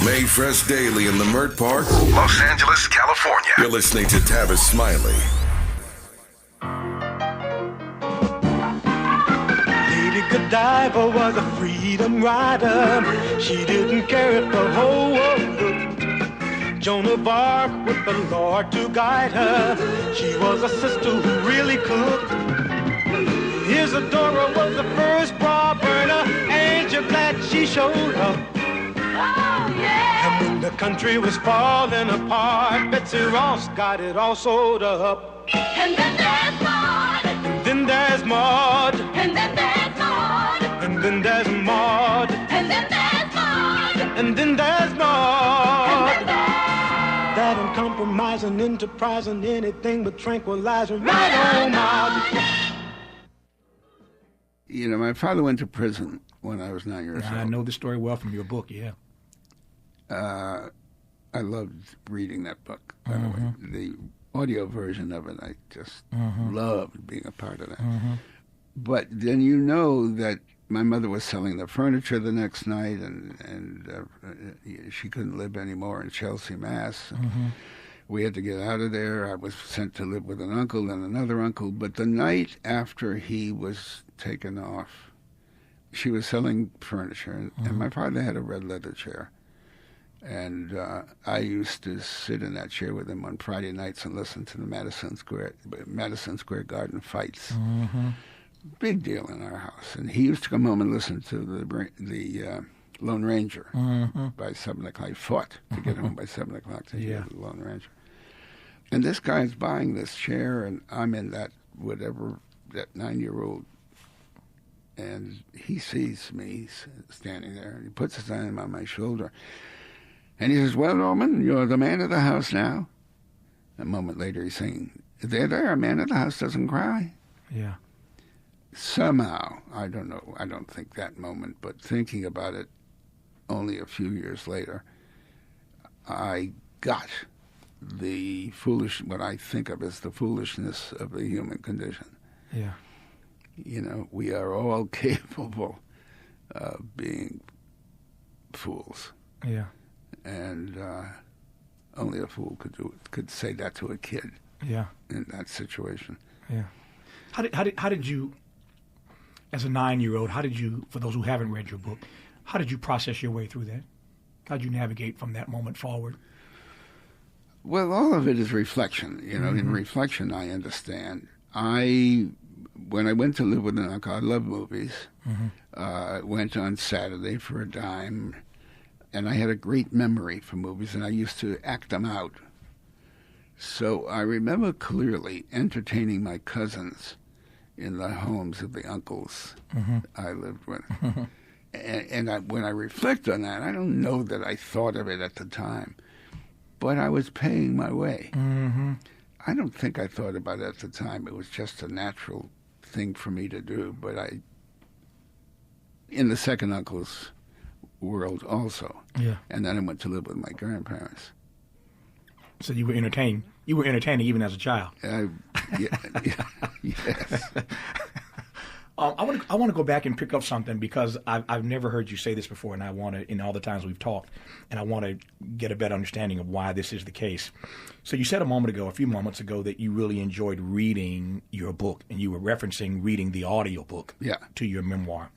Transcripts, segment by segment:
Mayfresh Daily in Leimert Park, Los Angeles, California. You're listening to Tavis Smiley. Lady Godiva was a freedom rider. She didn't care if the whole world looked. Joan of Arc with the Lord to guide her. She was a sister who really cooked. Isadora was the first bra burner. Ain't you glad she showed up? Oh, yeah. And when the country was falling apart, Betsy Ross got it all sewed up. And then there's Maud. And then there's Maud. And then there's Maud. And then there's Maud. And then there's Maud. And then there's Maud. And then there's that uncompromising, enterprising, anything but tranquilizing. Right on, Maud. You know, my father went to prison when I was 9 years old. I know the story well from your book, yeah. I loved reading that book, by the way. The audio version of it, I just loved being a part of that. But then you know that my mother was selling the furniture the next night, and she couldn't live anymore in Chelsea, Mass. We had to get out of there. I was sent to live with an uncle and another uncle. But the night after he was taken off, she was selling furniture, and my father had a red leather chair. And I used to sit in that chair with him on Friday nights and listen to the Madison Square Garden fights. Big deal in our house. And he used to come home and listen to the Lone Ranger by 7 o'clock. He fought to get home by 7 o'clock to hear the Lone Ranger. And this guy's buying this chair, and I'm in that 9-year-old. And he sees me standing there, and he puts his hand on my shoulder. And he says, "Well, Norman, you're the man of the house now." A moment later, he's saying, there, a man of the house doesn't cry. Yeah. Somehow, I don't know, I don't think that moment, but thinking about it only a few years later, I got what I think of as the foolishness of the human condition. Yeah. You know, we are all capable of being fools. Yeah. And only a fool could say that to a kid. Yeah. In that situation. Yeah. How did you, as a 9-year-old, for those who haven't read your book, how did you process your way through that? How did you navigate from that moment forward? Well, all of it is reflection. You know, in reflection, I understand. When I went to live with an uncle, I love movies. Went on Saturday for a dime. And I had a great memory for movies, and I used to act them out. So I remember clearly entertaining my cousins in the homes of the uncles I lived with. When I reflect on that, I don't know that I thought of it at the time, but I was paying my way. I don't think I thought about it at the time. It was just a natural thing for me to do. But in the second uncle's world also. Yeah. And then I went to live with my grandparents. So you were entertaining. You were entertaining even as a child. Yes. I want to go back and pick up something because I've never heard you say this before, and I want to, in all the times we've talked, and I want to get a better understanding of why this is the case. So you said a few moments ago, that you really enjoyed reading your book, and you were referencing reading the audio book to your memoir.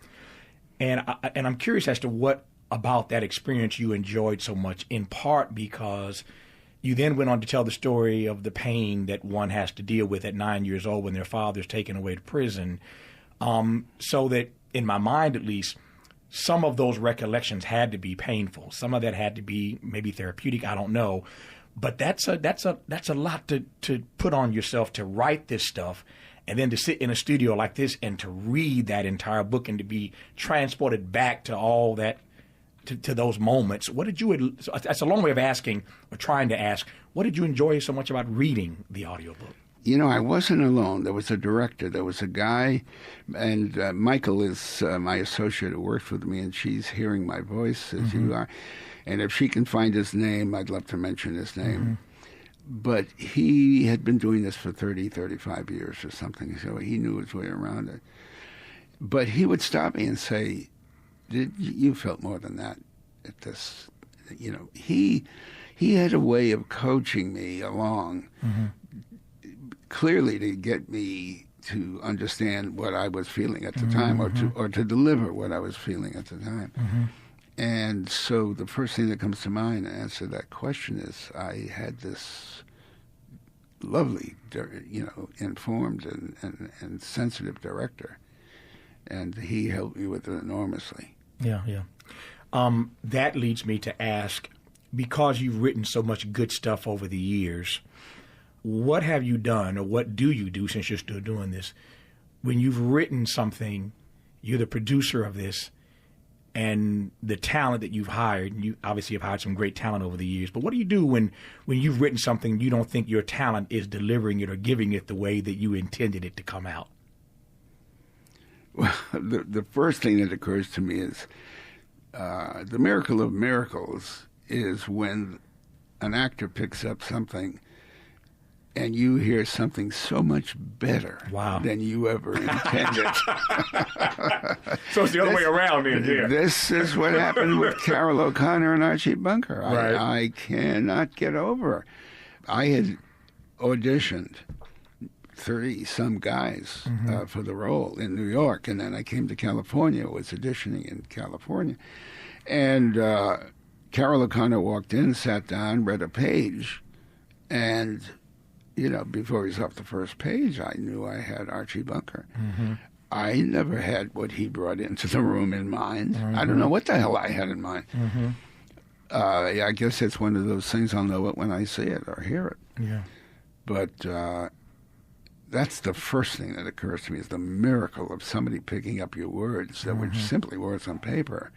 And I'm curious as to what about that experience you enjoyed so much, in part because you then went on to tell the story of the pain that one has to deal with at 9 years old when their father's taken away to prison. So that, in my mind at least, some of those recollections had to be painful. Some of that had to be maybe therapeutic. I don't know. But that's a lot to put on yourself, to write this stuff and then to sit in a studio like this and to read that entire book and to be transported back to all that, to those moments. That's a long way of asking, or trying to ask, what did you enjoy so much about reading the audiobook? You know, I wasn't alone. There was a director. There was a guy, and Michael is my associate who works with me, and she's hearing my voice as you are. And if she can find his name, I'd love to mention his name. But he had been doing this for 30, 35 years or something, so he knew his way around it. But he would stop me and say, you felt more than that at this he had a way of coaching me along, clearly to get me to understand what I was feeling at the time, or to deliver what I was feeling at the time. And so the first thing that comes to mind to answer that question is I had this lovely, informed and sensitive director, and he helped me with it enormously. Yeah. That leads me to ask, because you've written so much good stuff over the years, what have you done, or what do you do since you're still doing this? When you've written something, you're the producer of this, and the talent that you've hired, and you obviously have hired some great talent over the years, but what do you do when you've written something you don't think your talent is delivering it or giving it the way that you intended it to come out? Well, the first thing that occurs to me is the miracle of miracles is when an actor picks up something and you hear something so much better than you ever intended. So it's the other way around then, yeah. This is what happened with Carol O'Connor and Archie Bunker. Right. I cannot get over. I had auditioned 30-some guys for the role in New York, and then I came to California, was auditioning in California. And Carol O'Connor walked in, sat down, read a page, and before he was off the first page, I knew I had Archie Bunker. I never had what he brought into the room in mind. I don't know what the hell I had in mind. I guess it's one of those things I'll know it when I see it or hear it. Yeah. But that's the first thing that occurs to me, is the miracle of somebody picking up your words that were simply words on paper.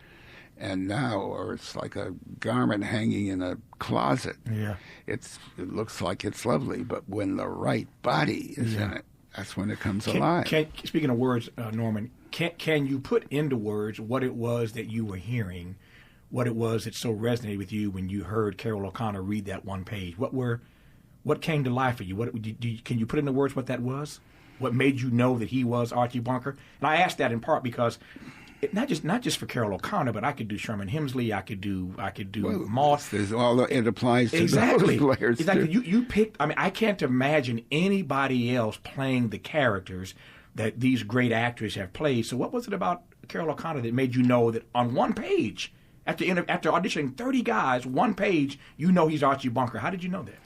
And now, or it's like a garment hanging in a closet. Yeah. It looks like it's lovely, but when the right body is in it, that's when it comes alive. Speaking of words, Norman, can you put into words what it was that you were hearing, what it was that so resonated with you when you heard Carol O'Connor read that one page? What came to life for you? Can you put into words what that was? What made you know that he was Archie Bunker? And I ask that in part because not just for Carol O'Connor, but I could do Sherman Hemsley. I could do Moss. It applies to exactly. those players. Exactly. Too. You picked. I mean, I can't imagine anybody else playing the characters that these great actors have played. So, what was it about Carol O'Connor that made you know that on one page, after auditioning 30 guys, one page, you know he's Archie Bunker? How did you know that?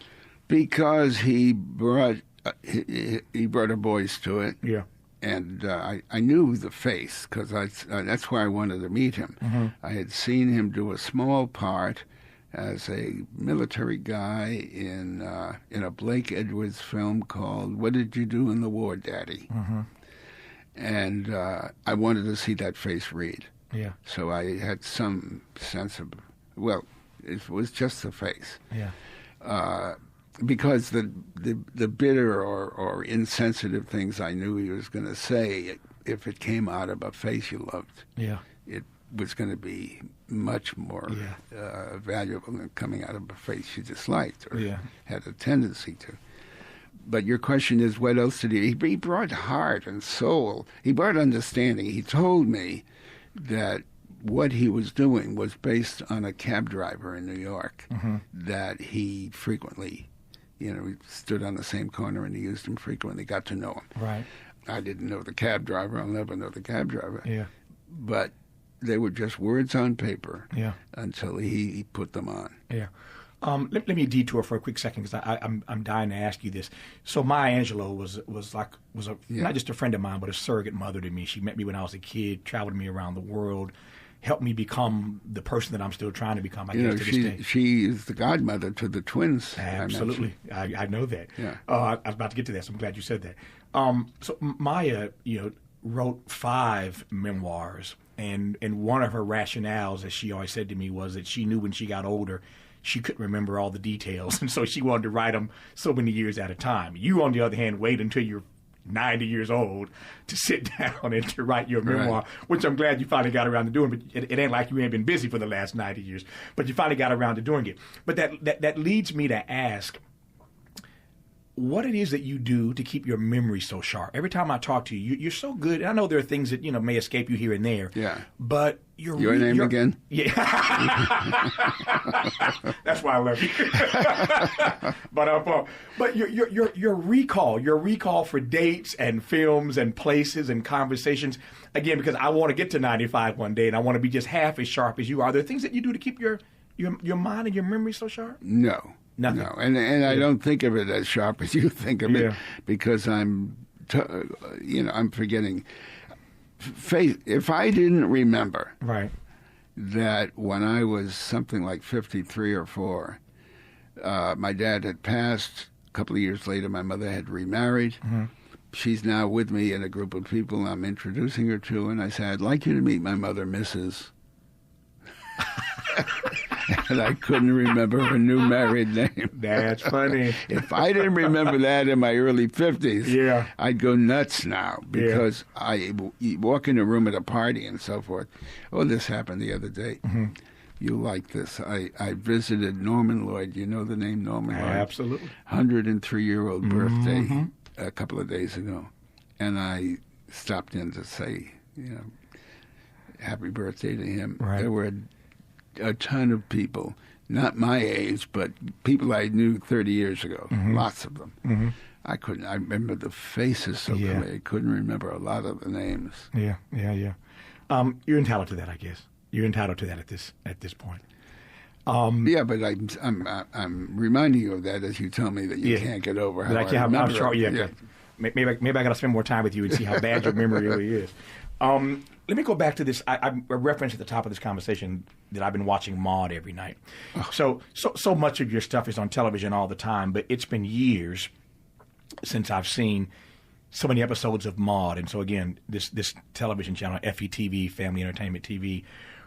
Because he brought a voice to it. Yeah. And I knew the face because that's why I wanted to meet him. I had seen him do a small part as a military guy in a Blake Edwards film called "What Did You Do in the War, Daddy?" And I wanted to see that face read. Yeah. So I had some sense of, it was just the face. Yeah. Because the bitter or insensitive things I knew he was going to say, if it came out of a face you loved, it was going to be much more valuable than coming out of a face you disliked or had a tendency to. But your question is, what else did he brought heart and soul. He brought understanding. He told me that what he was doing was based on a cab driver in New York that he frequently... we stood on the same corner and he used him frequently, got to know him. Right. I didn't know the cab driver. I'll never know the cab driver. Yeah. But they were just words on paper until he put them on. Yeah. Let me detour for a quick second because I'm dying to ask you this. So Maya Angelou was not just a friend of mine, but a surrogate mother to me. She met me when I was a kid, traveled me around the world, helped me become the person that I'm still trying to become. I guess to this day. She is the godmother to the twins. Absolutely, I know that. Yeah. I was about to get to that, so I'm glad you said that. So Maya, wrote 5 memoirs, and one of her rationales, as she always said to me, was that she knew when she got older, she couldn't remember all the details, and so she wanted to write them so many years at a time. You, on the other hand, wait until you're 90 years old to sit down and to write your memoir, which I'm glad you finally got around to doing. But it ain't like you ain't been busy for the last 90 years, but you finally got around to doing it. But that leads me to ask, what it is that you do to keep your memory so sharp. Every time I talk to you, you're so good. And I know there are things that may escape you here and there. Yeah. But your name again? Yeah. That's why I love you. But your recall for dates and films and places and conversations. Again, because I want to get to 95 one day and I want to be just half as sharp as you are. Are there things that you do to keep your mind and your memory so sharp? No. Nothing. No, and I don't think of it as sharp as you think of it, because I'm forgetting. If I didn't remember that when I was something like 53 or 4, my dad had passed. A couple of years later, my mother had remarried. Mm-hmm. She's now with me in a group of people I'm introducing her to, and I said, I'd like you to meet my mother, Mrs. And I couldn't remember her new married name. That's funny. If I didn't remember that in my early 50s, I'd go nuts now, because I walk in a room at a party and so forth. Oh, this happened the other day. Mm-hmm. You like this. I visited Norman Lloyd. You know the name Norman Lloyd? Absolutely. 103-year-old birthday a couple of days ago. And I stopped in to say, happy birthday to him. Right. There were a ton of people, not my age, but people I knew 30 years ago, lots of them. Mm-hmm. I remember the faces so clearly. I couldn't remember a lot of the names. Yeah. You're entitled to that, I guess. You're entitled to that at this point. Yeah, but I'm reminding you of that as you tell me that you can't get over how I remember. I'm sure. Yeah. Maybe I got to spend more time with you and see how bad your memory really is. Let me go back to this. I referenced at the top of this conversation that I've been watching Maude every night. Oh. So much of your stuff is on television all the time, but it's been years since I've seen so many episodes of Maude. And so again, this television channel, FETV, Family Entertainment TV,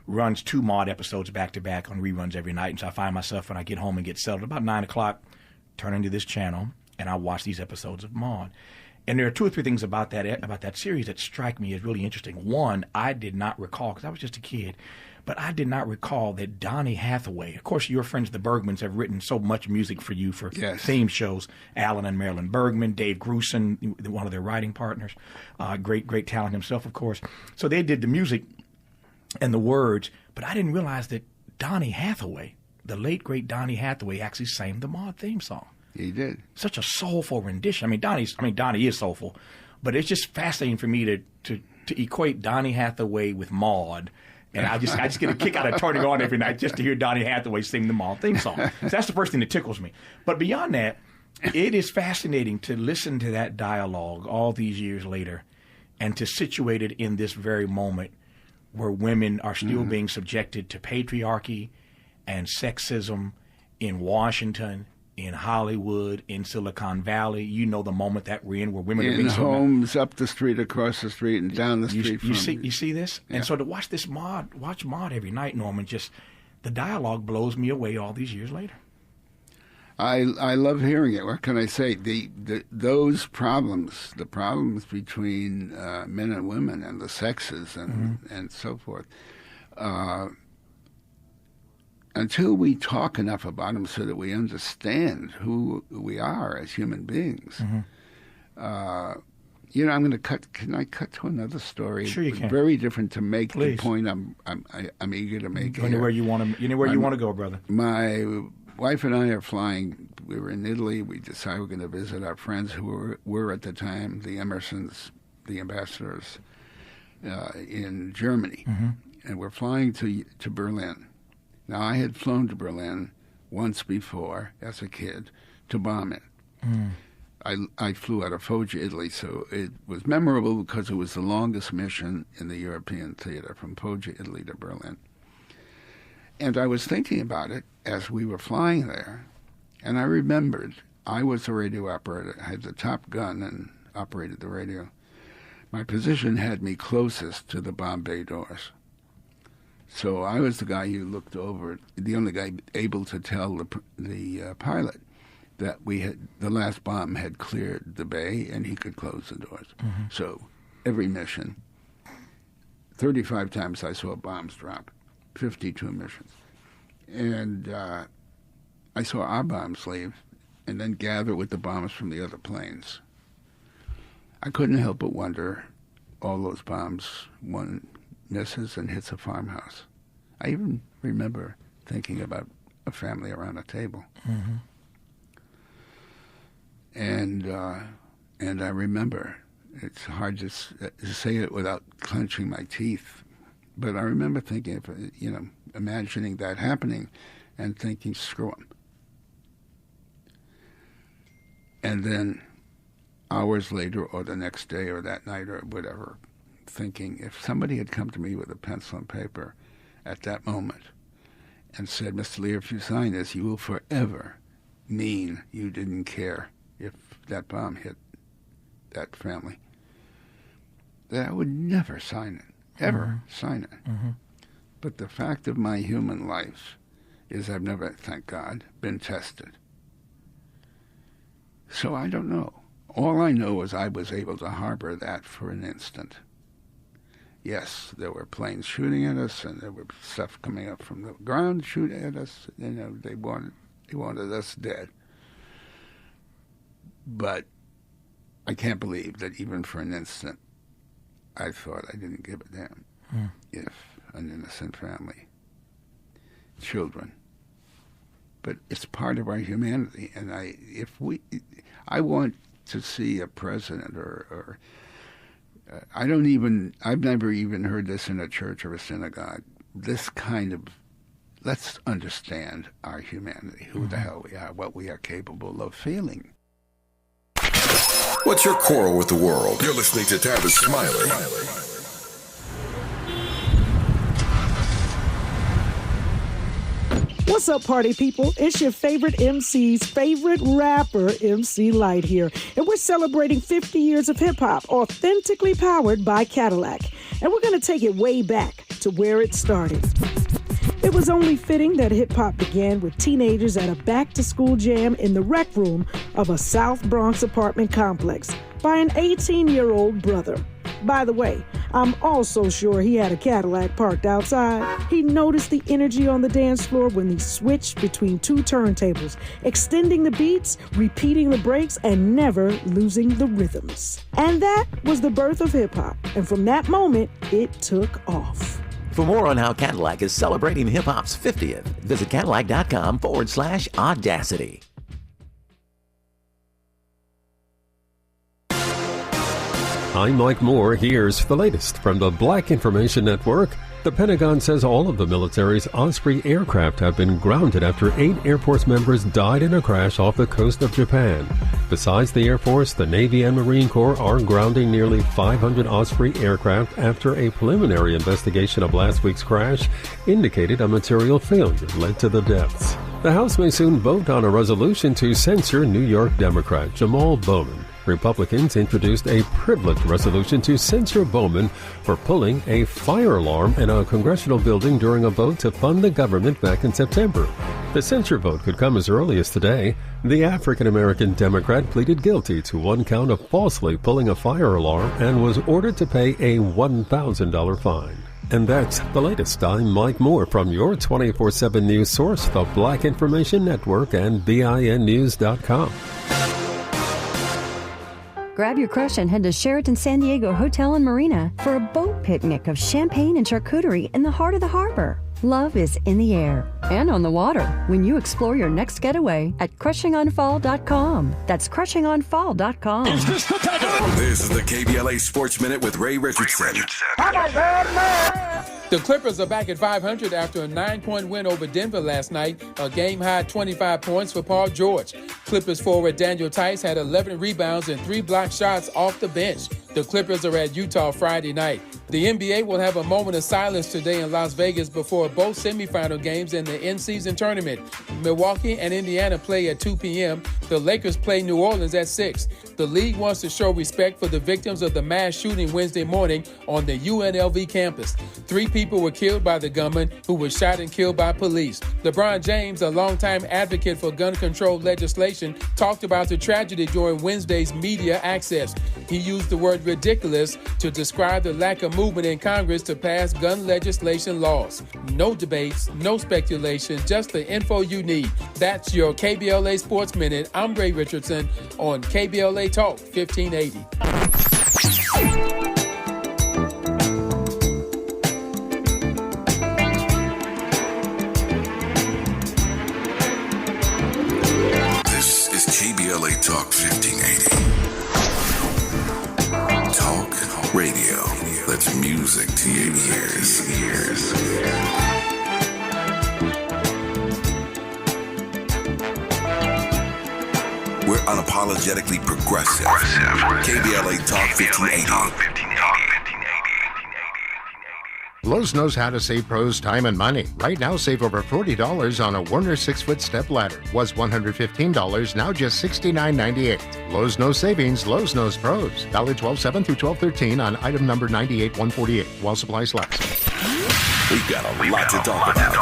runs 2 Maude episodes back to back on reruns every night. And so I find myself, when I get home and get settled about 9 o'clock, turn into this channel and I watch these episodes of Maude. And there are 2 or 3 things about that series that strike me as really interesting. One, I did not recall, because I was just a kid, but I did not recall that Donny Hathaway, of course, your friends the Bergmans have written so much music for you for theme shows. Alan and Marilyn Bergman, Dave Grusin, one of their writing partners, great talent himself, of course. So they did the music and the words, but I didn't realize that Donny Hathaway, the late, great Donny Hathaway, actually sang the Maude theme song. He did. Such a soulful rendition. Donny is soulful, but it's just fascinating for me to equate Donny Hathaway with Maude, and I just get a kick out of turning on every night just to hear Donny Hathaway sing the Maude theme song. So that's the first thing that tickles me. But beyond that, it is fascinating to listen to that dialogue all these years later, and to situate it in this very moment where women are still being subjected to patriarchy and sexism in Washington, in Hollywood, in Silicon Valley. You know the moment that we're in, where women are being homes up the street, across the street, and down the street. You see this? Yeah. And so to watch Maude every night, Norman, just the dialogue blows me away all these years later. I love hearing it. What can I say? Those problems, the problems between men and women and the sexes and so forth, until we talk enough about them so that we understand who we are as human beings. I'm going to cut. Can I cut to another story? Sure, you can. Very different to make Please. The point I'm eager to make. Anywhere you want to go, brother. My wife and I are flying. We were in Italy. We decided we're going to visit our friends who were at the time the Emersons, the ambassadors in Germany, and we're flying to Berlin. Now, I had flown to Berlin once before as a kid to bomb it. I flew out of Foggia, Italy, so it was memorable because it was the longest mission in the European theater, from Foggia, Italy to Berlin. And I was thinking about it as we were flying there, and I remembered I was the radio operator. I had the top gun and operated the radio. My position had me closest to the bomb bay doors. So I was the guy who looked over, the only guy able to tell the pilot that the last bomb had cleared the bay and he could close the doors. So every mission, 35 times I saw bombs drop, 52 missions. And I saw our bombs leave and then gather with the bombs from the other planes. I couldn't help but wonder, all those bombs, one misses and hits a farmhouse. I even remember thinking about a family around a table. Mm-hmm. And I remember, it's hard to say it without clenching my teeth, but I remember thinking, imagining that happening and thinking, screw 'em. And then hours later or the next day or that night or whatever, thinking, if somebody had come to me with a pencil and paper at that moment and said, Mr. Lear, if you sign this, you will forever mean you didn't care if that bomb hit that family, that I would never sign it, ever sign it. Mm-hmm. But the fact of my human life is I've never, thank God, been tested. So I don't know. All I know is I was able to harbor that for an instant. Yes, there were planes shooting at us, and there were stuff coming up from the ground shooting at us. They wanted us dead. But I can't believe that even for an instant, I thought I didn't give a damn if an innocent family, children. But it's part of our humanity, and I want to see a president or I've never even heard this in a church or a synagogue. This kind of, let's understand our humanity, who the hell we are, what we are capable of feeling. What's your quarrel with the world? You're listening to Tavis Smiley. What's up, party people? It's your favorite MC's favorite rapper, MC Light here. And we're celebrating 50 years of hip-hop, authentically powered by Cadillac. And we're going to take it way back to where it started. It was only fitting that hip-hop began with teenagers at a back-to-school jam in the rec room of a South Bronx apartment complex by an 18-year-old brother. By the way, I'm also sure he had a Cadillac parked outside. He noticed the energy on the dance floor when he switched between two turntables, extending the beats, repeating the breaks, and never losing the rhythms. And that was the birth of hip-hop. And from that moment, it took off. For more on how Cadillac is celebrating hip-hop's 50th, visit Cadillac.com/audacity. I'm Mike Moore. Here's the latest from the Black Information Network. The Pentagon says all of the military's Osprey aircraft have been grounded after 8 Air Force members died in a crash off the coast of Japan. Besides the Air Force, the Navy and Marine Corps are grounding nearly 500 Osprey aircraft after a preliminary investigation of last week's crash indicated a material failure led to the deaths. The House may soon vote on a resolution to censure New York Democrat Jamal Bowman. Republicans introduced a privileged resolution to censure Bowman for pulling a fire alarm in a congressional building during a vote to fund the government back in September. The censure vote could come as early as today. The African-American Democrat pleaded guilty to one count of falsely pulling a fire alarm and was ordered to pay a $1,000 fine. And that's the latest. I'm Mike Moore from your 24/7 news source, the Black Information Network and BINnews.com. Grab your crush and head to Sheraton San Diego Hotel and Marina for a boat picnic of champagne and charcuterie in the heart of the harbor. Love is in the air and on the water when you explore your next getaway at CrushingOnFall.com. That's CrushingOnFall.com. This is the KBLA Sports Minute with Ray Richardson. The Clippers are back at 500 after a 9-point win over Denver last night, a game-high 25 points for Paul George. Clippers forward Daniel Tice had 11 rebounds and 3 blocked shots off the bench. The Clippers are at Utah Friday night. The NBA will have a moment of silence today in Las Vegas before both semifinal games in the in-season tournament. Milwaukee and Indiana play at 2 p.m. The Lakers play New Orleans at 6. The league wants to show respect for the victims of the mass shooting Wednesday morning on the UNLV campus. 3 people were killed by the gunman who was shot and killed by police. LeBron James, a longtime advocate for gun control legislation, talked about the tragedy during Wednesday's media access. He used the word word ridiculous to describe the lack of movement in Congress to pass gun legislation laws. No debates, no speculation, just the info you need. That's your KBLA Sports Minute. I'm Ray Richardson on KBLA Talk 1580. KBLA Talk 1580. Talk radio. That's music to your ears. We're unapologetically progressive. KBLA Talk 1580. Lowe's knows how to save pros time and money. Right now, save over $40 on a Werner 6-foot step ladder. Was $115, now just $69.98. Lowe's knows savings, Lowe's knows pros. Valid 12/7 through 12/13 on item number 98-148 while supplies last. We've got a lot to talk about.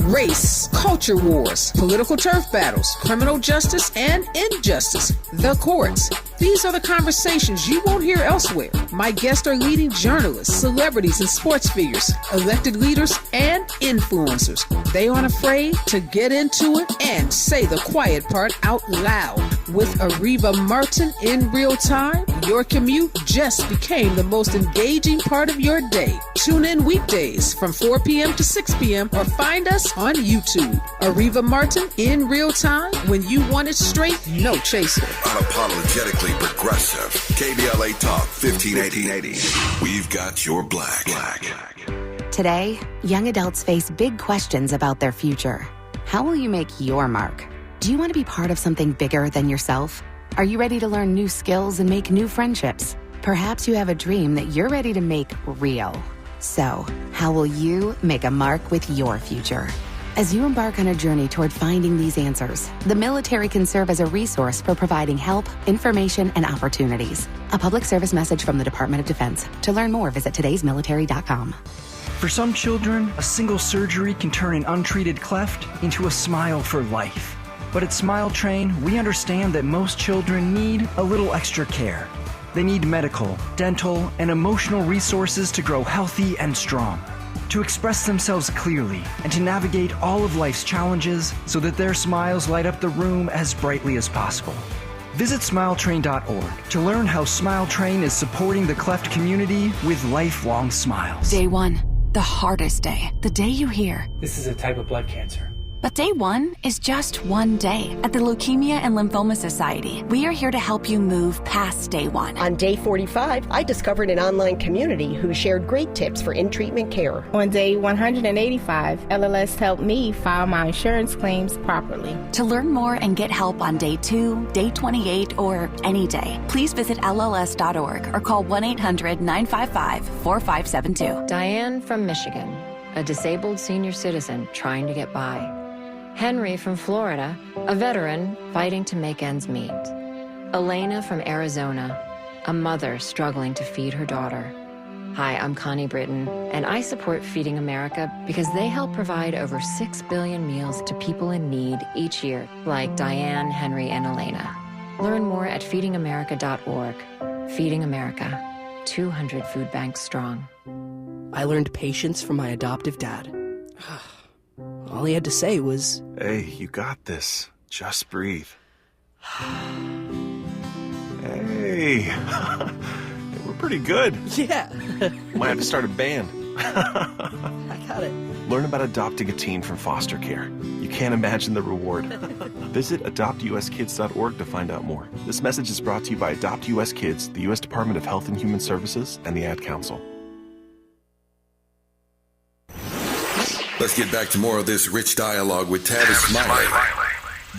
Race, culture wars, political turf battles, criminal justice and injustice, the courts. These are the conversations you won't hear elsewhere. My guests are leading journalists, celebrities, and sports figures, elected leaders, and influencers. They aren't afraid to get into it and say the quiet part out loud. With Ariva Martin in real time, your commute just became the most engaging part of your day. Tune in weekdays from 4 p.m. to 6 p.m. or find us on YouTube. Ariva Martin in real time, when you want it straight, no chaser. Unapologetically progressive. KBLA Talk 1580. We've got your black. Today, young adults face big questions about their future. How will you make your mark? Do you want to be part of something bigger than yourself? Are you ready to learn new skills and make new friendships? Perhaps you have a dream that you're ready to make real. So, how will you make a mark with your future? As you embark on a journey toward finding these answers, the military can serve as a resource for providing help, information, and opportunities. A public service message from the Department of Defense. To learn more, visit todaysmilitary.com. For some children, a single surgery can turn an untreated cleft into a smile for life. But at Smile Train, we understand that most children need a little extra care. They need medical, dental, and emotional resources to grow healthy and strong, to express themselves clearly, and to navigate all of life's challenges so that their smiles light up the room as brightly as possible. Visit SmileTrain.org to learn how Smile Train is supporting the cleft community with lifelong smiles. Day 1, the hardest day, the day you hear, "This is a type of blood cancer." But day 1 is just one day. At the Leukemia and Lymphoma Society, we are here to help you move past day 1. On day 45, I discovered an online community who shared great tips for in-treatment care. On day 185, LLS helped me file my insurance claims properly. To learn more and get help on day 2, day 28, or any day, please visit LLS.org or call 1-800-955-4572. Diane from Michigan, a disabled senior citizen trying to get by. Henry from Florida, a veteran fighting to make ends meet. Elena from Arizona, a mother struggling to feed her daughter. Hi, I'm Connie Britton, and I support Feeding America because they help provide over 6 billion meals to people in need each year, like Diane, Henry, and Elena. Learn more at feedingamerica.org. Feeding America, 200 food banks strong. I learned patience from my adoptive dad. All he had to say was, "Hey, you got this. Just breathe." Hey, we're pretty good. Yeah. Might have to start a band. I got it. Learn about adopting a teen from foster care. You can't imagine the reward. Visit adoptuskids.org to find out more. This message is brought to you by Adopt US Kids, the U.S. Department of Health and Human Services, and the Ad Council. Let's get back to more of this rich dialogue with Tavis Smiley.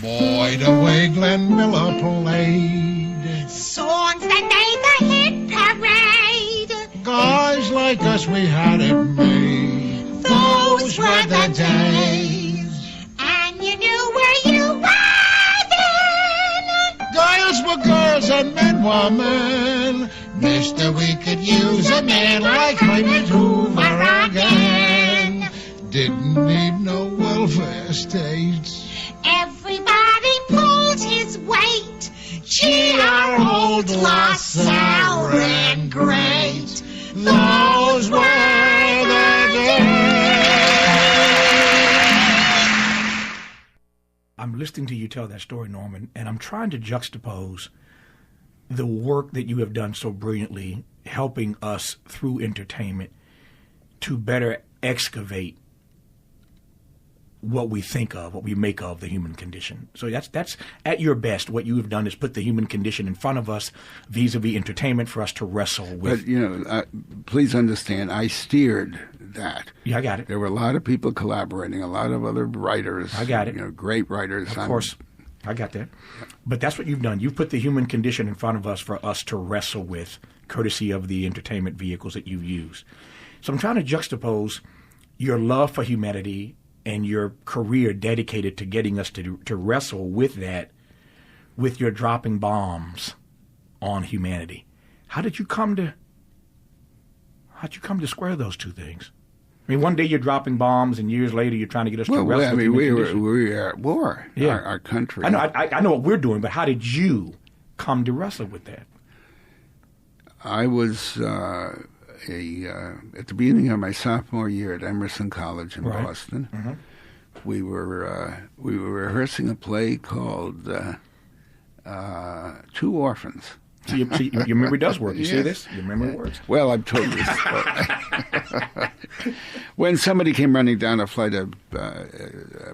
Boy, the way Glenn Miller played songs that made the hit parade. Guys like us, we had it made. Those were the days. And you knew where you were then. Girls were girls and men were men. Mister, we could use a man like Herbert Hoover again. Didn't need no welfare states. Everybody pulled his weight. Gee, our old La Salle Those were the days. I'm listening to you tell that story, Norman, and I'm trying to juxtapose the work that you have done so brilliantly, helping us through entertainment to better excavate what we think of, what we make of the human condition. So that's at your best. What you have done is put the human condition in front of us vis-a-vis entertainment for us to wrestle with. But, please understand, I steered that. Yeah, I got it. There were a lot of people collaborating, a lot of other writers. I got it. Great writers. Of course. I got that. But that's what you've done. You've put the human condition in front of us for us to wrestle with, courtesy of the entertainment vehicles that you've used. So I'm trying to juxtapose your love for humanity and your career dedicated to getting us to wrestle with that, with your dropping bombs on humanity. How did you come to square those two things? I mean, one day you're dropping bombs, and years later you're trying to get us to wrestle with we human condition. were at war. Yeah. Our country. I know. I know what we're doing, but how did you come to wrestle with that? I was at the beginning of my sophomore year at Emerson College in Boston. Mm-hmm. We were rehearsing a play called Two Orphans. So your memory does work. You Yes. see this? Your memory works. Well, I've told you. When somebody came running down a flight of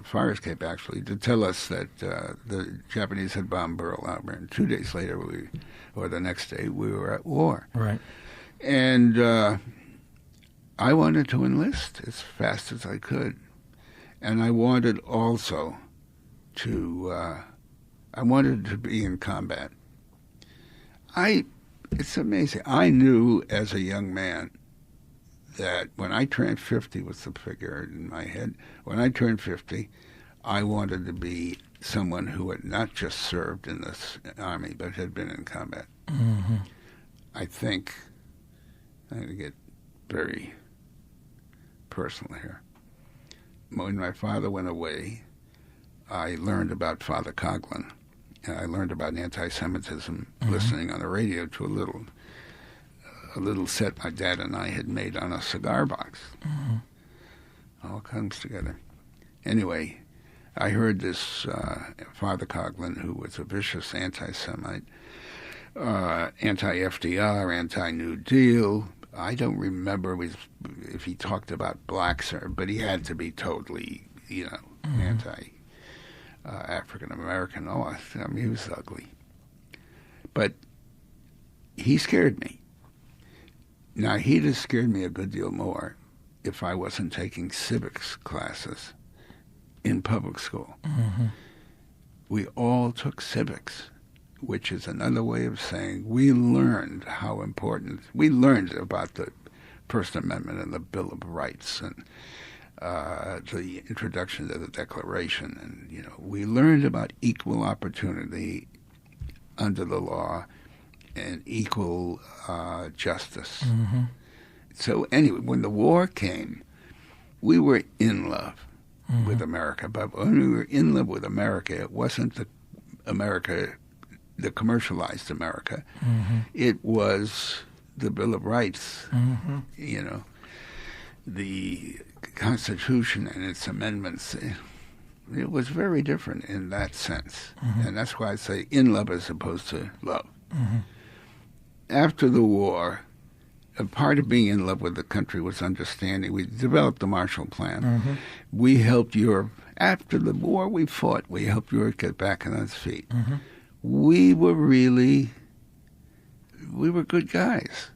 fire escape, actually, to tell us that the Japanese had bombed Pearl Harbor, and 2 days later, or the next day, we were at war. Right. And I wanted to enlist as fast as I could. And I wanted also to be in combat. It's amazing. I knew as a young man that when I turned 50 was the figure in my head. When I turned 50, I wanted to be someone who had not just served in the army, but had been in combat. Mm-hmm. I think, I'm going to get very personal here. When my father went away, I learned about Father Coughlin. And I learned about anti-Semitism listening on the radio to a little set my dad and I had made on a cigar box. All comes together. Anyway, I heard this Father Coughlin, who was a vicious anti-Semite, anti-FDR, anti-New Deal. I don't remember if he talked about blacks, but he had to be totally, anti African American. I mean, he was ugly. But he scared me. Now, he'd have scared me a good deal more if I wasn't taking civics classes in public school. Mm-hmm. We all took civics, which is another way of saying we learned how important, we learned about the First Amendment and the Bill of Rights and the introduction to the Declaration, and we learned about equal opportunity under the law and equal justice. Mm-hmm. So anyway, when the war came, we were in love with America. But when we were in love with America, it wasn't the commercialized America. Mm-hmm. It was the Bill of Rights. Mm-hmm. The Constitution and its amendments. It was very different in that sense. Mm-hmm. And that's why I say in love as opposed to love. Mm-hmm. After the war, a part of being in love with the country was understanding. We developed the Marshall Plan. Mm-hmm. We helped Europe. After the war, we fought. We helped Europe get back on its feet. Mm-hmm. We were good guys.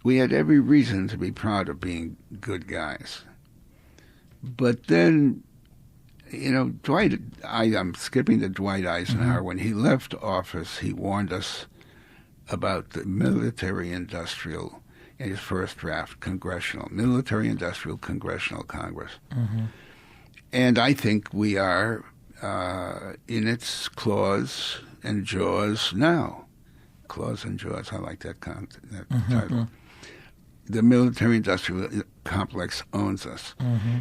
We had every reason to be proud of being good guys. But then, I'm skipping to Dwight Eisenhower. Mm-hmm. When he left office, he warned us about the military-industrial, in his first draft, military-industrial congressional Congress. Mm-hmm. And I think we are in its claws and jaws now. Claws and jaws, I like that title. The military-industrial complex owns us. Mm-hmm.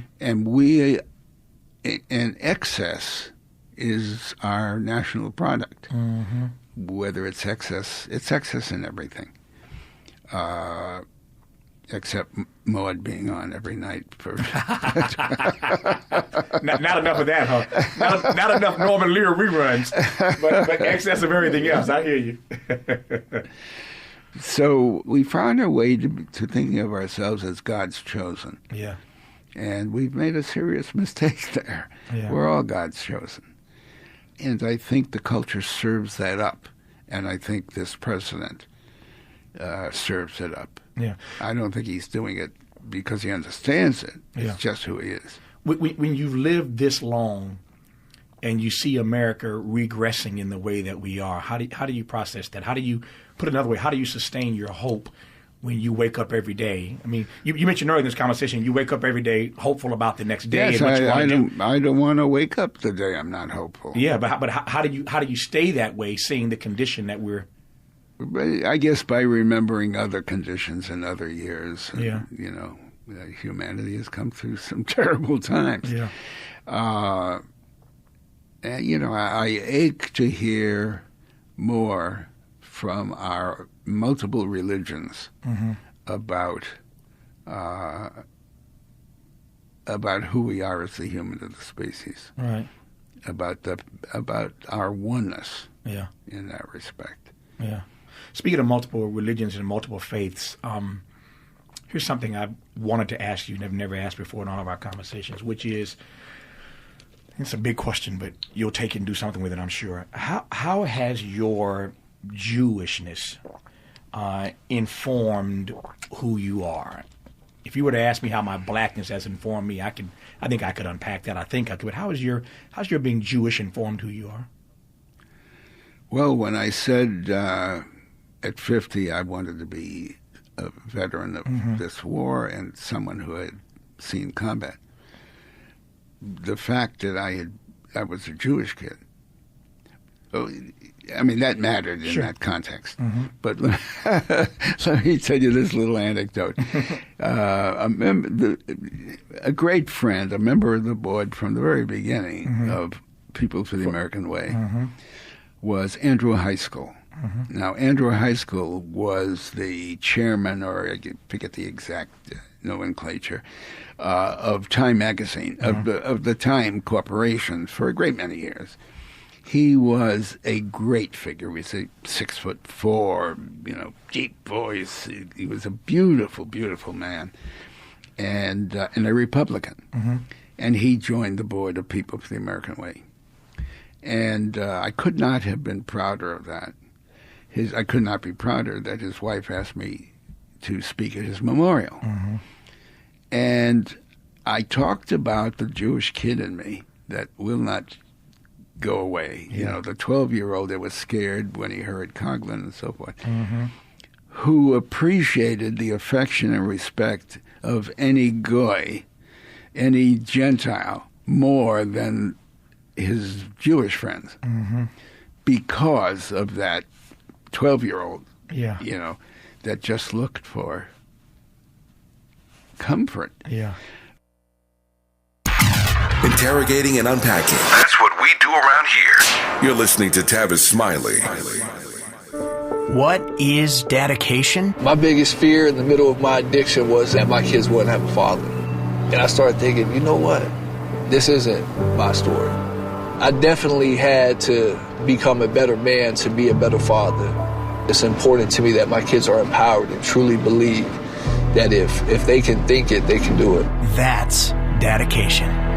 And excess is our national product. Mm-hmm. Whether it's excess in everything. except Maud being on every night. For not enough of that, huh? Not enough Norman Lear reruns, but excess of everything else. I hear you. So we found our way to thinking of ourselves as God's chosen. Yeah. And we've made a serious mistake there. Yeah. We're all God's chosen. And I think the culture serves that up. And I think this president serves it up. Yeah. I don't think he's doing it because he understands it. It's just who he is. When you've lived this long and you see America regressing in the way that we are, how do you process that? How do you, put another way, how do you sustain your hope when you wake up every day? I mean, you mentioned earlier in this conversation, you wake up every day hopeful about the next day. Yes, and I don't want to wake up the day I'm not hopeful. Yeah, but how do you stay that way, seeing the condition that we're? I guess by remembering other conditions in other years. Yeah. You know, humanity has come through some terrible times. Yeah. And, you know, I ache to hear more from our multiple religions about who we are as the human of the species. Right. About our oneness. Yeah. In that respect. Yeah. Speaking of multiple religions and multiple faiths, here's something I wanted to ask you and have never asked before in all of our conversations, which is, it's a big question, but you'll take it and do something with it, I'm sure. How has your Jewishness informed who you are? If you were to ask me how my blackness has informed me, I think I could unpack that. I think I could. But how's your being Jewish informed who you are? Well, when I said at 50 I wanted to be a veteran of this war and someone who had seen combat, the fact that I was a Jewish kid, I mean, that mattered in that context. But let me tell you this little anecdote. A great friend, a member of the board from the very beginning of People for the American Way, was Andrew Heiskell. Now, Andrew Heiskell was the chairman, or I forget the exact nomenclature, of Time magazine, of the Time Corporation for a great many years. He was a great figure. He was 6'4", deep voice. He was a beautiful, beautiful man, and a Republican. And he joined the board of People for the American Way. And I could not have been prouder of that. I could not be prouder that his wife asked me to speak at his memorial. And I talked about the Jewish kid in me that will not go away. You know, the 12-year-old that was scared when he heard Coughlin and so forth, who appreciated the affection and respect of any goy, any Gentile, more than his Jewish friends, because of that 12-year-old, that just looked for comfort. Yeah. Interrogating and unpacking. That's what we do around here. You're listening to Tavis Smiley. What is dedication? My biggest fear in the middle of my addiction was that my kids wouldn't have a father. And I started thinking, you know what? This isn't my story. I definitely had to become a better man to be a better father. It's important to me that my kids are empowered and truly believe that if they can think it, they can do it. That's dedication.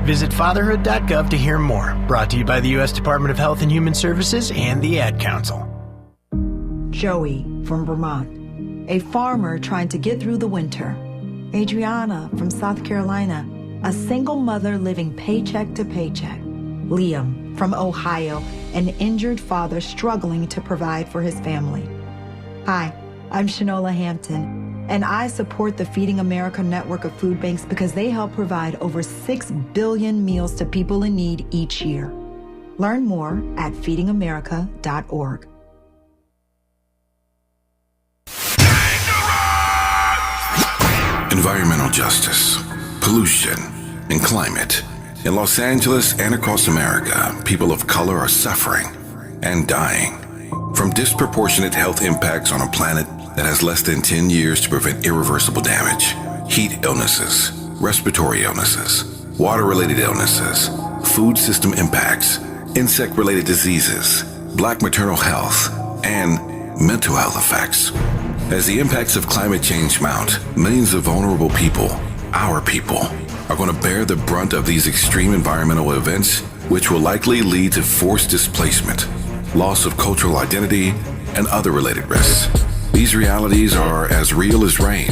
Visit fatherhood.gov to hear more. Brought to you by the U.S. Department of Health and Human Services and the Ad Council. Joey from Vermont, a farmer trying to get through the winter. Adriana from South Carolina, a single mother living paycheck to paycheck. Liam from Ohio, an injured father struggling to provide for his family. Hi, I'm Shanola Hampton, and I support the Feeding America network of food banks because they help provide over 6 billion meals to people in need each year. Learn more at feedingamerica.org. Environmental justice, pollution, and climate. In Los Angeles and across America, people of color are suffering and dying from disproportionate health impacts on a planet that has less than 10 years to prevent irreversible damage. Heat illnesses, respiratory illnesses, water-related illnesses, food system impacts, insect-related diseases, black maternal health, and mental health effects. As the impacts of climate change mount, millions of vulnerable people, our people, are going to bear the brunt of these extreme environmental events, which will likely lead to forced displacement, loss of cultural identity, and other related risks. These realities are as real as rain.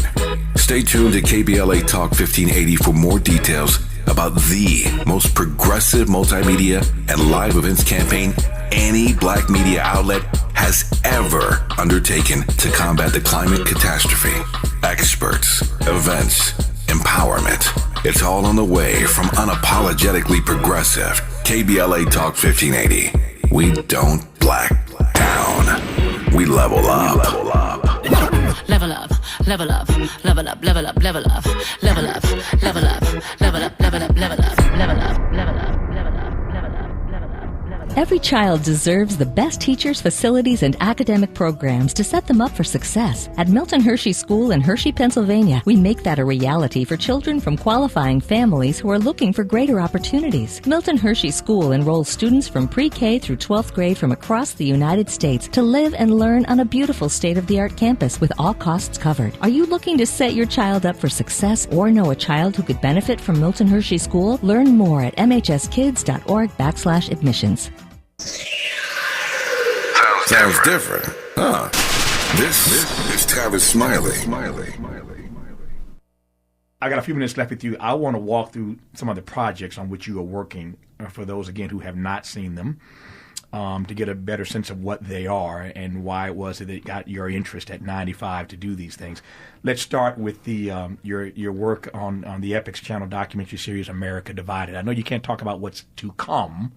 Stay tuned to KBLA Talk 1580 for more details about the most progressive multimedia and live events campaign any black media outlet has ever undertaken to combat the climate catastrophe. Experts, events, empowerment. It's all on the way from unapologetically progressive KBLA Talk 1580. We don't black down. We level up. Level up, level up, level up, level up, level up, level up, level up, level up, level up, level up, level up, level up. Every child deserves the best teachers, facilities, and academic programs to set them up for success. At Milton Hershey School in Hershey, Pennsylvania, we make that a reality for children from qualifying families who are looking for greater opportunities. Milton Hershey School enrolls students from pre-K through 12th grade from across the United States to live and learn on a beautiful state-of-the-art campus with all costs covered. Are you looking to set your child up for success or know a child who could benefit from Milton Hershey School? Learn more at mhskids.org/admissions. Sounds different, huh? This is Tavis Smiley. I got a few minutes left with you. I want to walk through some of the projects on which you are working, for those, again, who have not seen them, to get a better sense of what they are and why it was that it got your interest at 95 to do these things. Let's start with the your work on the Epix Channel documentary series, America Divided. I know you can't talk about what's to come,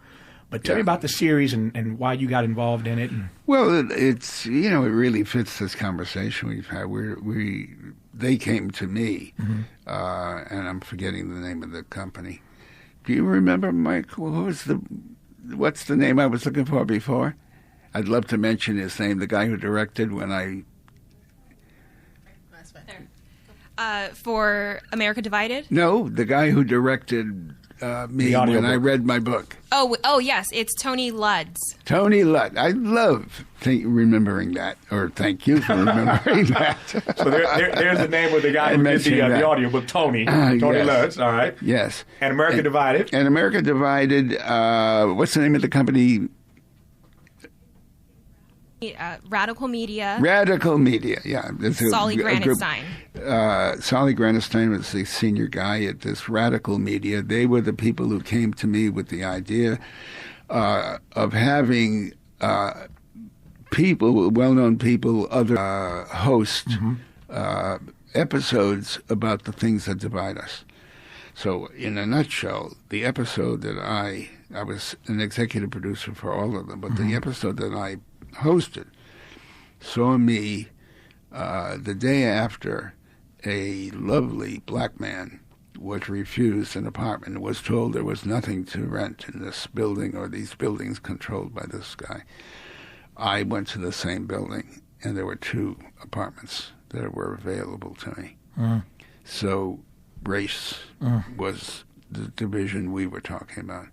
but tell me about the series and why you got involved in it. Well, it's, it really fits this conversation we've had. They came to me, and I'm forgetting the name of the company. Do you remember, Mike? What's the name I was looking for before? I'd love to mention his name, the guy who directed when I... For America Divided? No, the guy who directed... me when I read my book. Oh, yes, it's Tony Ludds. Tony Ludd. I love remembering that, or thank you for remembering that. So there's the name of the guy who did the audiobook, Tony yes. Ludds, all right? Yes. And America Divided? And America Divided, what's the name of the company? Radical Media. Radical Media, yeah. Solly Granitstein. Solly Granitstein was the senior guy at this Radical Media. They were the people who came to me with the idea of having people, well-known people, other host episodes about the things that divide us. So, in a nutshell, the episode that I was an executive producer for all of them, but the episode that I hosted saw me the day after a lovely black man was refused an apartment and was told there was nothing to rent in this building or these buildings controlled by this guy. I went to the same building and there were 2 apartments that were available to me. So race was the division we were talking about.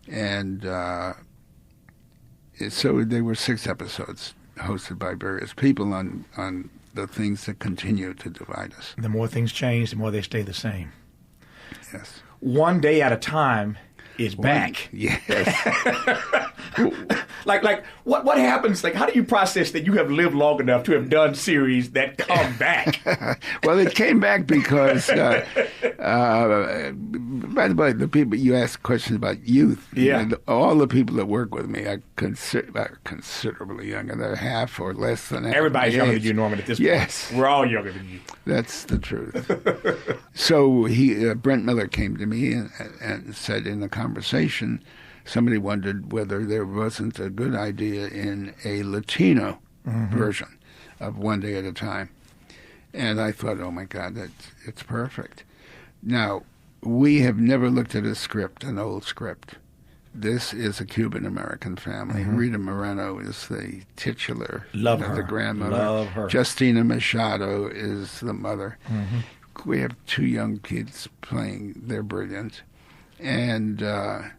And so there were 6 episodes hosted by various people on the things that continue to divide us. The more things change, the more they stay the same. Yes. One Day at a Time is back. Yes. like what happens? Like, how do you process that you have lived long enough to have done series that come back? Well, it came back because, by the way, the people you asked questions about youth. Yeah. And all the people that work with me are considerably younger. They're half or less than half. Everybody's younger than you, Norman, at this point. Yes. We're all younger than you. That's the truth. So Brent Miller came to me and said in the conversation, somebody wondered whether there wasn't a good idea in a Latino version of One Day at a Time. And I thought, oh, my God, it's perfect. Now, we have never looked at a script, an old script. this is a Cuban-American family. Rita Moreno is the titular, Love her. the grandmother. Love her. Justina Machado is the mother. We have 2 young kids playing. They're brilliant. And I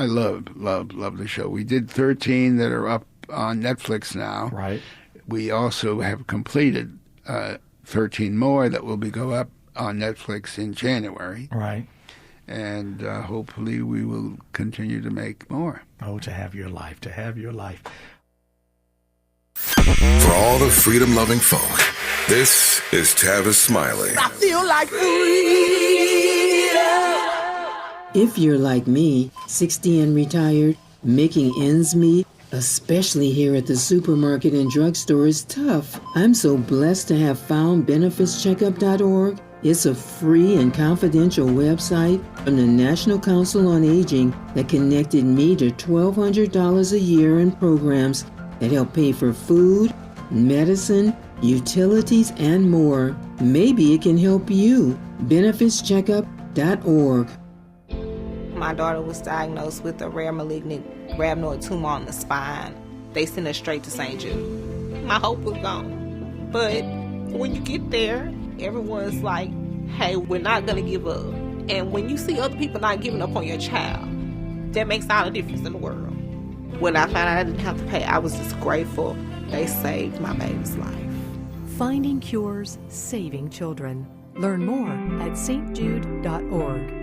love the show. We did 13 that are up on Netflix now. Right. We also have completed 13 more that will go up on Netflix in January. Right. And hopefully we will continue to make more. Oh, to have your life, to have your life. For all the freedom-loving folk, this is Tavis Smiley. I feel like freedom. If you're like me, 60 and retired, making ends meet, especially here at the supermarket and drugstore, is tough. I'm so blessed to have found benefitscheckup.org. It's a free and confidential website from the National Council on Aging that connected me to $1,200 a year in programs that help pay for food, medicine, utilities, and more. Maybe it can help you. benefitscheckup.org. My daughter was diagnosed with a rare malignant rhabdoid tumor on the spine. They sent her straight to St. Jude. My hope was gone. But when you get there, everyone's like, hey, we're not going to give up. And when you see other people not giving up on your child, that makes all the difference in the world. When I found out I didn't have to pay, I was just grateful. They saved my baby's life. Finding cures, saving children. Learn more at stjude.org.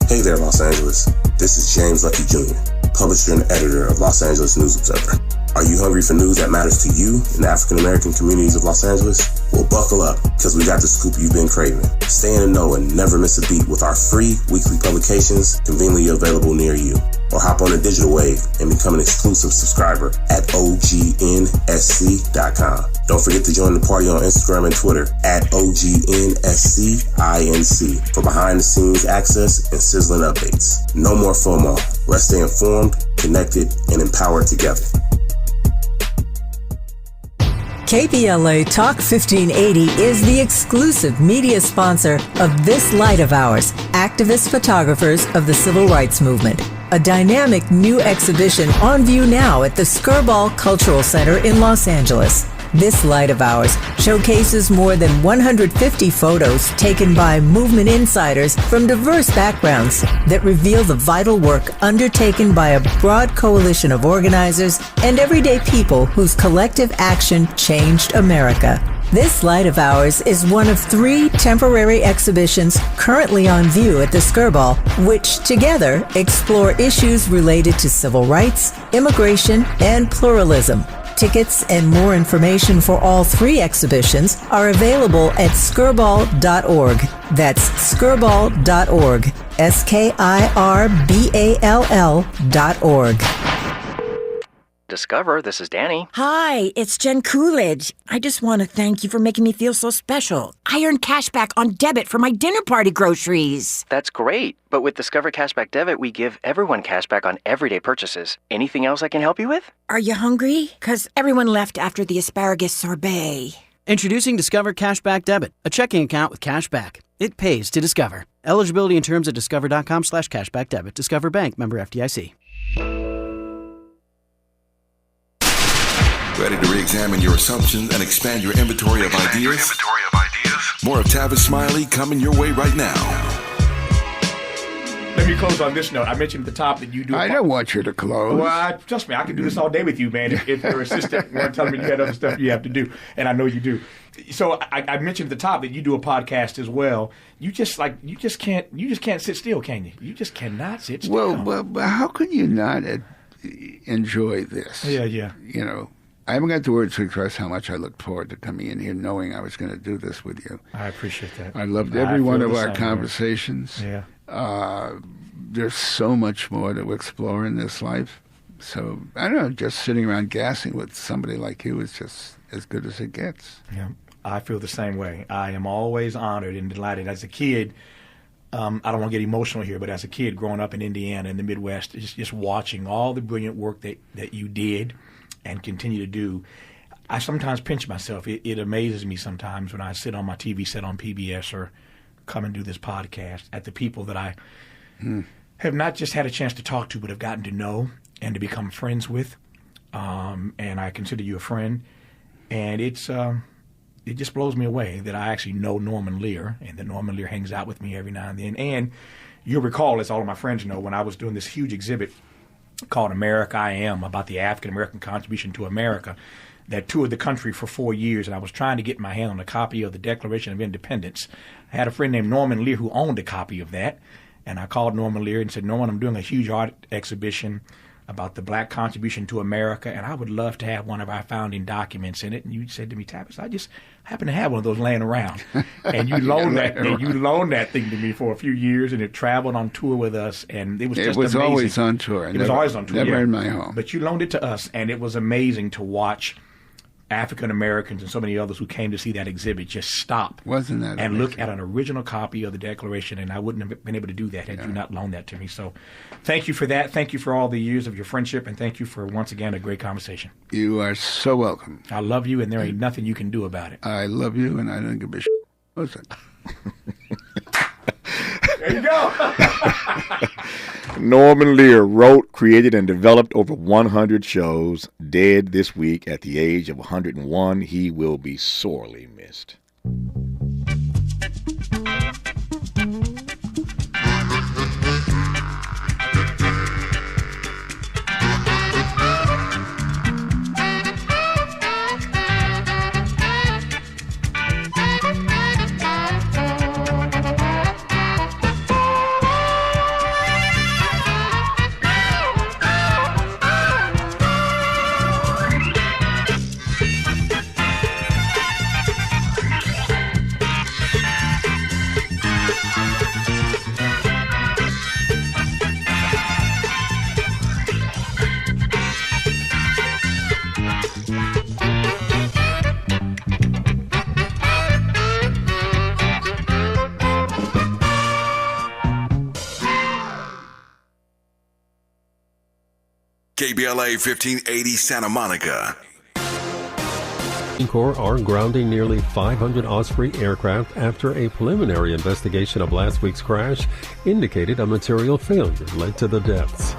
Hey there, Los Angeles. This is James Lucky Jr., publisher and editor of Los Angeles News Observer. Are you hungry for news that matters to you in the African-American communities of Los Angeles? Well, buckle up, because we got the scoop you've been craving. Stay in the know and never miss a beat with our free weekly publications conveniently available near you. Or hop on the digital wave and become an exclusive subscriber at OGNSC.com. Don't forget to join the party on Instagram and Twitter at OGNSCINC for behind-the-scenes access and sizzling updates. No more FOMO. Let's stay informed, connected, and empowered together. KBLA Talk 1580 is the exclusive media sponsor of this light of ours, activist photographers of the Civil Rights Movement. A dynamic new exhibition on view now at the Skirball Cultural Center in Los Angeles. This light of ours showcases more than 150 photos taken by movement insiders from diverse backgrounds that reveal the vital work undertaken by a broad coalition of organizers and everyday people whose collective action changed America. This light of ours is one of 3 temporary exhibitions currently on view at the Skirball, which together explore issues related to civil rights, immigration, and pluralism. Tickets and more information for all 3 exhibitions are available at skirball.org. That's skirball.org. SKIRBALL.org. Discover, this is Danny. Hi, it's Jen Coolidge. I just want to thank you for making me feel so special. I earned cash back on debit for my dinner party groceries. That's great. But with Discover Cashback Debit, we give everyone cash back on everyday purchases. Anything else I can help you with? Are you hungry? 'Cause everyone left after the asparagus sorbet. Introducing Discover Cashback Debit, a checking account with cash back. It pays to Discover. Eligibility and terms at discover.com/cashback debit. Discover Bank, member FDIC. Ready to re-examine your assumptions and expand your inventory of ideas? More of Tavis Smiley coming your way right now. Let me close on this note. I mentioned at the top that you do. I don't want you to close. Well, trust me, I can do this all day with you, man. If your assistant weren't telling me you had other stuff you have to do, and I know you do. So I mentioned at the top that you do a podcast as well. You just can't sit still, can you? You just cannot sit still. Well, how can you not enjoy this? Yeah. You know. I haven't got the words to express how much I looked forward to coming in here knowing I was going to do this with you. I appreciate that. I loved every one of our conversations. Yeah. There's so much more to explore in this life. So, I don't know, just sitting around gassing with somebody like you is just as good as it gets. Yeah, I feel the same way. I am always honored and delighted. As a kid, I don't want to get emotional here, but as a kid growing up in Indiana in the Midwest, just watching all the brilliant work that you did and continue to do, I sometimes pinch myself. It amazes me sometimes when I sit on my TV set on PBS or come and do this podcast, at the people that I have not just had a chance to talk to, but have gotten to know and to become friends with. And I consider you a friend. And it just blows me away that I actually know Norman Lear, and that Norman Lear hangs out with me every now and then. And you'll recall, as all of my friends know, when I was doing this huge exhibit called America I Am, about the African-American contribution to America, that toured the country for 4 years, and I was trying to get my hand on a copy of the Declaration of Independence. I had a friend named Norman Lear who owned a copy of that, and I called Norman Lear and said, Norman, I'm doing a huge art exhibition about the black contribution to America, and I would love to have one of our founding documents in it. And you said to me, Tavis, I just happen to have one of those laying around. And you loaned that thing to me for a few years, and it traveled on tour with us, and it was just amazing. It was always on tour. It was always on tour. Never in my home. But you loaned it to us, and it was amazing to watch African Americans and so many others who came to see that exhibit just stop and amazing? Look at an original copy of the Declaration, and I wouldn't have been able to do that had you not loaned that to me. So thank you for that. Thank you for all the years of your friendship, and thank you for, once again, a great conversation. You are so welcome. I love you, and there ain't nothing you can do about it. I love you, and I don't give a shit. Listen. There you go. Norman Lear wrote, created, and developed over 100 shows. Dead this week at the age of 101. He will be sorely missed. KBLA 1580 Santa Monica. Marine Corps are grounding nearly 500 Osprey aircraft after a preliminary investigation of last week's crash indicated a material failure led to the deaths.